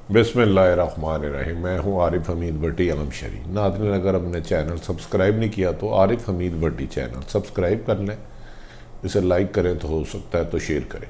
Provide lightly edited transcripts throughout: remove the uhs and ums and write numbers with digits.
बिस्मिल्लाहिर्रहमानिर्रहीम। मैं हूं आरिफ हमीद भट्टी अलम शरी। नाज़रीन, अगर हमने चैनल सब्सक्राइब नहीं किया तो आरिफ हमीद भट्टी चैनल सब्सक्राइब कर लें, इसे लाइक करें तो हो सकता है तो शेयर करें।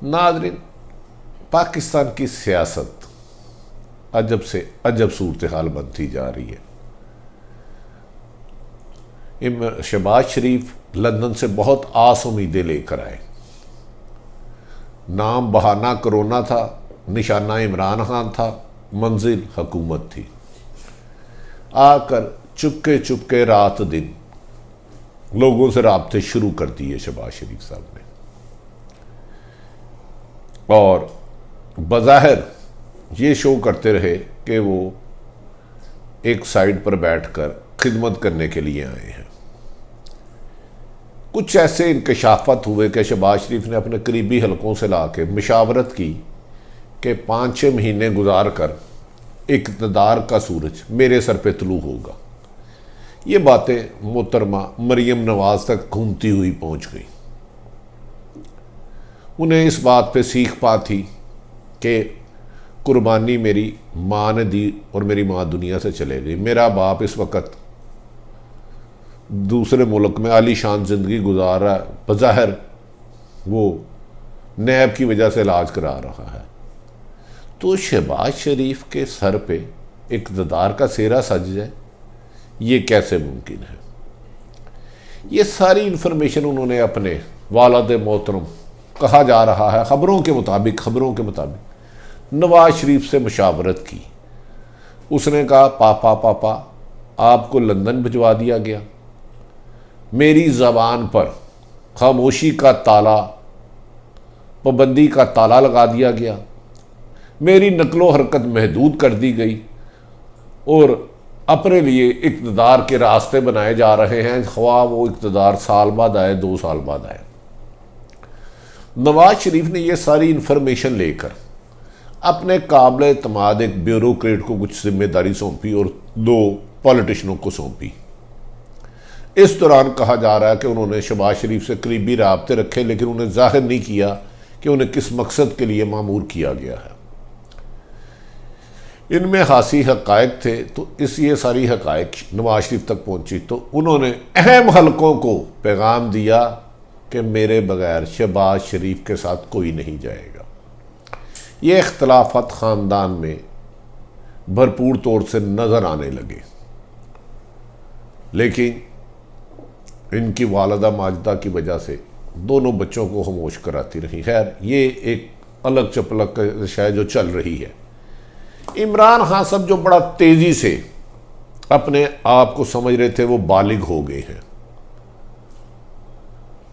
नाज़रीन, पाकिस्तान की सियासत अजब से अजब सूरत हाल बनती जा रही है। शहबाज शरीफ लंदन से बहुत आस उम्मीदें लेकर आए। नाम बहाना कोरोना था, निशाना इमरान खान था, मंजिल हुकूमत थी। आकर चुपके चुपके रात दिन लोगों से राब्ते शुरू कर दिए शहबाज शरीफ साहब ने, और बज़ाहिर ये शो करते रहे कि वो एक साइड पर बैठकर खिदमत करने के लिए आए हैं। कुछ ऐसे इंकशाफात हुए कि शहबाज शरीफ ने अपने करीबी हलकों से ला के मशावरत की कि 5-6 महीने गुजार कर इक़्तिदार का सूरज मेरे सर पे तुलू होगा। ये बातें मोहतरमा मरियम नवाज तक घूमती हुई पहुंच गई। उन्हें इस बात पे सीख पा थी कि कुर्बानी मेरी माँ ने दी और मेरी माँ दुनिया से चले गई। मेरा बाप इस वक्त दूसरे मुल्क में आलीशान ज़िंदगी गुजार रहा है, बज़ाहिर वो नैब की वजह से इलाज करा रहा है। तो शहबाज शरीफ के सर पे इक़्तिदार का सेहरा सज जाए, ये कैसे मुमकिन है? ये सारी इन्फॉर्मेशन उन्होंने अपने वालिद मोहतरम, कहा जा रहा है खबरों के मुताबिक नवाज शरीफ से मशावरत की। उसने कहा, पापा आपको लंदन भिजवा दिया गया, मेरी ज़बान पर खामोशी का ताला, पाबंदी का ताला लगा दिया गया, मेरी नकलो हरकत महदूद कर दी गई और अपने लिए इक़्तिदार के रास्ते बनाए जा रहे हैं, ख्वाह वो इक़्तिदार साल बाद आए, 2 साल बाद आए। नवाज शरीफ ने यह सारी इन्फॉर्मेशन लेकर अपने काबिल एतमाद एक ब्यूरोक्रेट को कुछ जिम्मेदारी सौंपी और 2 पॉलिटिशियनों को सौंपी। इस दौरान कहा जा रहा है कि उन्होंने शहबाज शरीफ से करीबी राब्ते रखे, लेकिन उन्हें जाहिर नहीं किया कि उन्हें किस मकसद के लिए मामूर किया गया है। इनमें हासी हक़ाइक़ थे, तो ये सारी हक़ाइक़ नवाज शरीफ तक पहुंची तो उन्होंने अहम हलकों को पैगाम दिया कि मेरे बगैर शहबाज शरीफ के साथ कोई नहीं जाएगा। ये इख्तलाफात ख़ानदान में भरपूर तौर से नज़र आने लगे, लेकिन इनकी वालिदा माजिदा की वजह से दोनों बच्चों को खामोश कराती रही। खैर, ये एक अलग चपलक शायद जो चल रही है। इमरान खान साहब जो बड़ा तेज़ी से अपने आप को समझ रहे थे, वो बालिग हो गए हैं।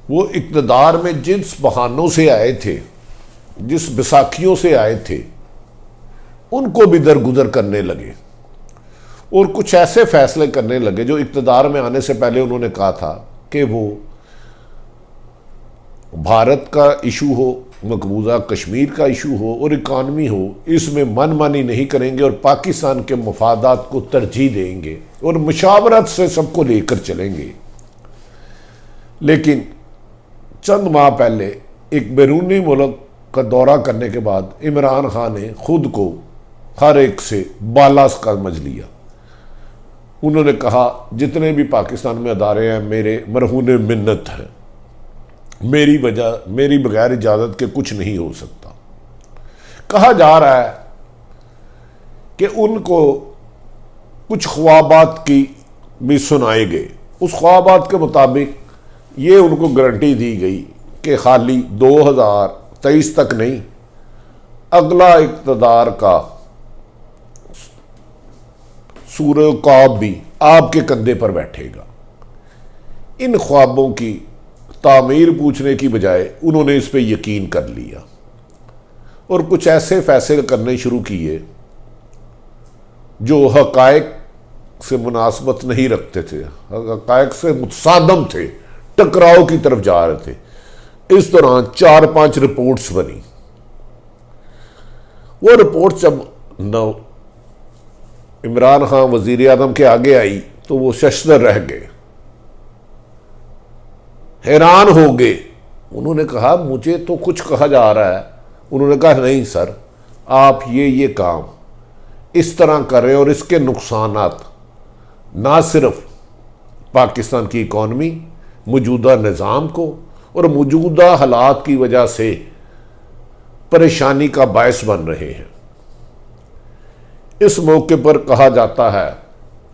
वो इक़्तिदार में जिस बहानों से आए थे, जिस बैसाखियों से आए थे, उनको भी दरगुजर करने लगे और कुछ ऐसे फैसले करने लगे जो इक़्तिदार में आने से पहले उन्होंने कहा था कि वो भारत का इशू हो, मकबूजा कश्मीर का इशू हो और इकानमी हो, इसमें मनमानी नहीं करेंगे और पाकिस्तान के मफादात को तरजीह देंगे और मुशावरत से सबको लेकर चलेंगे। लेकिन चंद माह पहले एक बैरूनी मुल्क का दौरा करने के बाद इमरान खान ने खुद को हर एक से बाला समझ लिया। उन्होंने कहा, जितने भी पाकिस्तान में अदारे हैं मेरे मरहून मिन्नत हैं, मेरी बगैर इजाज़त के कुछ नहीं हो सकता। कहा जा रहा है कि उनको कुछ ख्वाबात की भी सुनाए गए। उस ख्वाबात के मुताबिक ये उनको गारंटी दी गई कि खाली 2023 तक नहीं, अगला इक़्तिदार का सूरकाब भी आपके कंधे पर बैठेगा। इन ख्वाबों की तामीर पूछने की बजाय उन्होंने इस पे यकीन कर लिया और कुछ ऐसे फैसले करने शुरू किए जो हक़ाइक़ से मुनासबत नहीं रखते थे, हक़ाइक़ से मुतसादम थे, टकराव की तरफ जा रहे थे। इस दौरान 4-5 रिपोर्ट्स बनी। वो रिपोर्ट जब इमरान खान वज़ीर आज़म के आगे आई तो वो शशदर रह गए। हैरान हो गए। उन्होंने कहा मुझे तो कुछ कहा जा रहा है। उन्होंने कहा नहीं सर, आप ये काम इस तरह कर रहे हैं और इसके नुकसानात ना सिर्फ पाकिस्तान की इकॉनमी, मौजूदा निज़ाम को और मौजूदा हालात की वजह से परेशानी का बायस बन रहे हैं। इस मौके पर कहा जाता है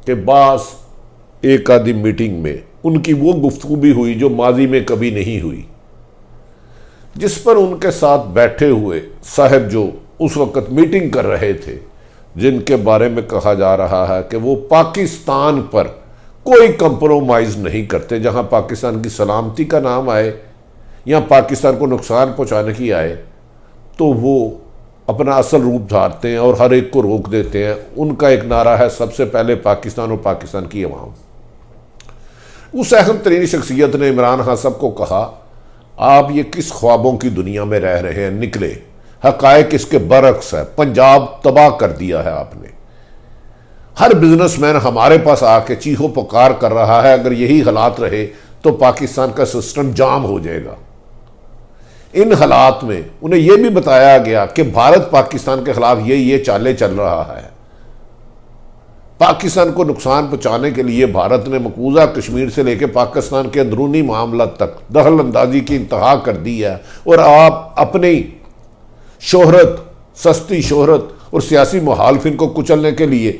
कि बास एक आधी मीटिंग में उनकी वो गुफ्तगू भी हुई जो माजी में कभी नहीं हुई, जिस पर उनके साथ बैठे हुए साहब जो उस वक़्त मीटिंग कर रहे थे, जिनके बारे में कहा जा रहा है कि वो पाकिस्तान पर कोई कंप्रोमाइज़ नहीं करते। जहां पाकिस्तान की सलामती का नाम आए या पाकिस्तान को नुकसान पहुंचाने की आए तो वो अपना असल रूप धारते हैं और हर एक को रोक देते हैं। उनका एक नारा है, सबसे पहले पाकिस्तान और पाकिस्तान की अवाम। उस अहम तरीन शख्सियत ने इमरान खान साहब को कहा, आप ये किस ख्वाबों की दुनिया में रह रहे हैं, निकले। हकायक इसके बरक्स है, पंजाब तबाह कर दिया है आपने। हर बिजनेसमैन हमारे पास आके चीखो पुकार कर रहा है, अगर यही हालात रहे तो पाकिस्तान का सिस्टम जाम हो जाएगा। इन हालात में उन्हें यह भी बताया गया कि भारत पाकिस्तान के खिलाफ ये चालें चल रहा है। पाकिस्तान को नुकसान पहुंचाने के लिए भारत ने मकबूजा कश्मीर से लेकर पाकिस्तान के अंदरूनी मामला तक दखल अंदाजी की इंतहा कर दी है और आप अपनी शोहरत, सस्ती शोहरत और सियासी मुखालफिन को कुचलने के लिए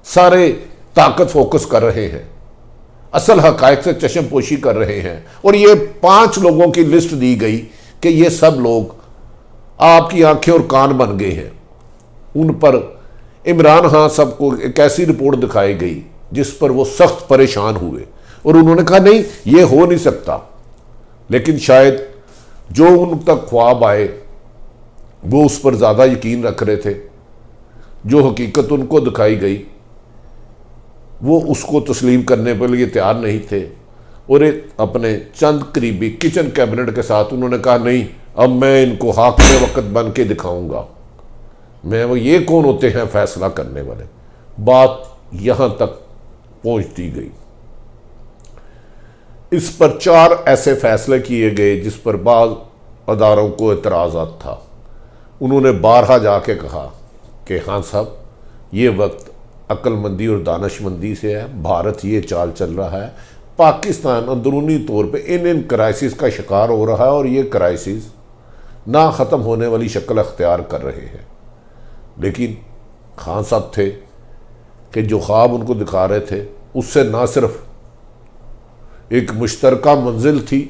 सारे ताकत फोकस कर रहे हैं, असल हकायक से चश्मपोशी कर रहे हैं। और ये 5 लोगों की लिस्ट दी गई कि ये सब लोग आपकी आंखें और कान बन गए हैं। उन पर इमरान खान साहब को एक ऐसी रिपोर्ट दिखाई गई जिस पर वो सख्त परेशान हुए और उन्होंने कहा नहीं, ये हो नहीं सकता। लेकिन शायद जो उन तक ख्वाब आए वो उस पर ज़्यादा यकीन रख रहे थे। जो हकीकत उनको दिखाई गई वो उसको तस्लीम करने के लिए तैयार नहीं थे और एक अपने चंद करीबी किचन कैबिनेट के साथ उन्होंने कहा नहीं, अब मैं इनको हाकिम वक्त बन के दिखाऊंगा, मैं वो ये कौन होते हैं फैसला करने वाले। बात यहां तक पहुंचती गई। इस पर 4 ऐसे फैसले किए गए जिस पर बाज़ अदारों को एतराज़ात था। उन्होंने बारहा जाके कहा कि खान साहब, ये वक्त अक्लमंदी और दानशमंदी से है, भारत ये चाल चल रहा है, पाकिस्तान अंदरूनी तौर पे इन क्राइसिस का शिकार हो रहा है और ये क्राइसिस ना ख़त्म होने वाली शक्ल अख्तियार कर रहे हैं। लेकिन खान साहब थे कि जो ख्वाब उनको दिखा रहे थे उससे ना सिर्फ एक मुश्तरका मंजिल थी,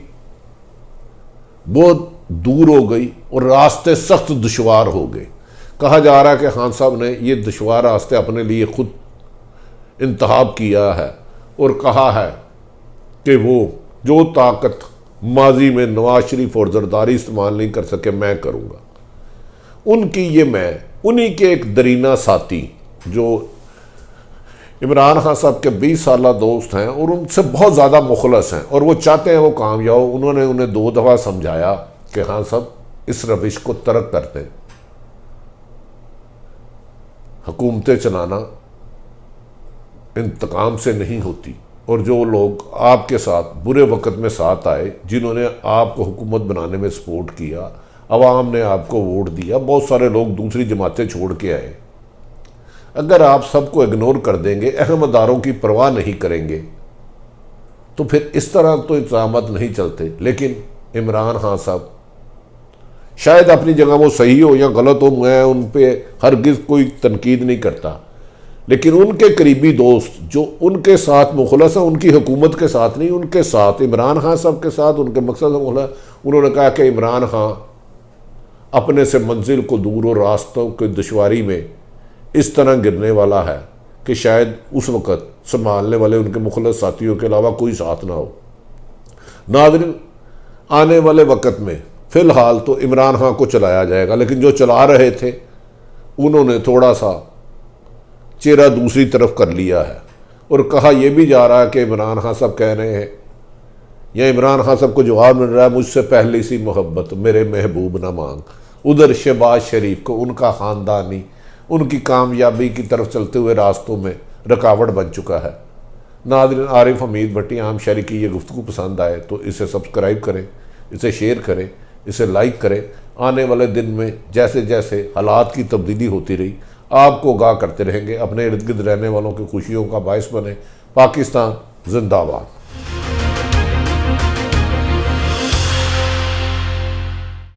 वो दूर हो गई और रास्ते सख्त दुश्वार हो गए। कहा जा रहा है कि खान साहब ने ये दुश्वार रास्ते अपने लिए खुद इंतखाब किया है और कहा है कि वो जो ताकत माजी में नवाज शरीफ और जरदारी इस्तेमाल नहीं कर सके मैं करूँगा। उनकी ये मैं उन्हीं के एक दरीना साथी जो इमरान खान साहब के 20 साला दोस्त हैं और उनसे बहुत ज़्यादा मुखलस हैं और वो चाहते हैं वो कामयाब हो। उन्होंने उन्हें 2 दफ़ा समझाया कि हाँ साहब, इस रविश को तर्क कर दें। हुकूमतें चलाना इंतकाम से नहीं होती और जो लोग आपके साथ बुरे वक्त में साथ आए, जिन्होंने आपको हुकूमत बनाने में सपोर्ट किया, अवाम ने आपको वोट दिया, बहुत सारे लोग दूसरी जमातें छोड़ के आए, अगर आप सबको इग्नोर कर देंगे, अहम अदारों की परवाह नहीं करेंगे तो फिर इस तरह तो इंतजामात नहीं चलते। लेकिन इमरान खान साहब शायद अपनी जगह वो सही हो या गलत हो, मैं उन पर हरगिज़ कोई तनकीद नहीं करता, लेकिन उनके करीबी दोस्त जो उनके साथ मुखलस हैं, उनकी हुकूमत के साथ नहीं, उनके साथ इमरान खान साहब के साथ उनके मकसद से मुखलस, उन्होंने कहा कि इमरान खान अपने से मंजिल को दूर और रास्तों की दुश्वारी में इस तरह गिरने वाला है कि शायद उस वक़्त संभालने वाले उनके मुखलस साथियों के अलावा कोई साथ ना हो। नाज़रीन, आने वाले वक़्त में फ़िलहाल तो इमरान खान को चलाया जाएगा, लेकिन जो चला रहे थे उन्होंने थोड़ा सा चेहरा दूसरी तरफ कर लिया है और कहा यह भी जा रहा है कि इमरान खान साहब कह रहे हैं या इमरान खान साहब को जवाब मिल रहा है, मुझसे पहली सी मोहब्बत मेरे महबूब ना मांग। उधर शहबाज शरीफ को उनका ख़ानदानी उनकी कामयाबी की तरफ चलते हुए रास्तों में रुकावट बन चुका है। नाज़रीन, आरिफ हमीद भट्टी आम शहरी की ये गुफ्तगू पसंद आए तो इसे सब्सक्राइब करें, इसे शेयर करें, इसे लाइक करें। आने वाले दिन में जैसे जैसे हालात की तब्दीली होती रही आपको आगाह करते रहेंगे। अपने इर्द गिर्द रहने वालों की खुशियों का बायस बने। पाकिस्तान जिंदाबाद।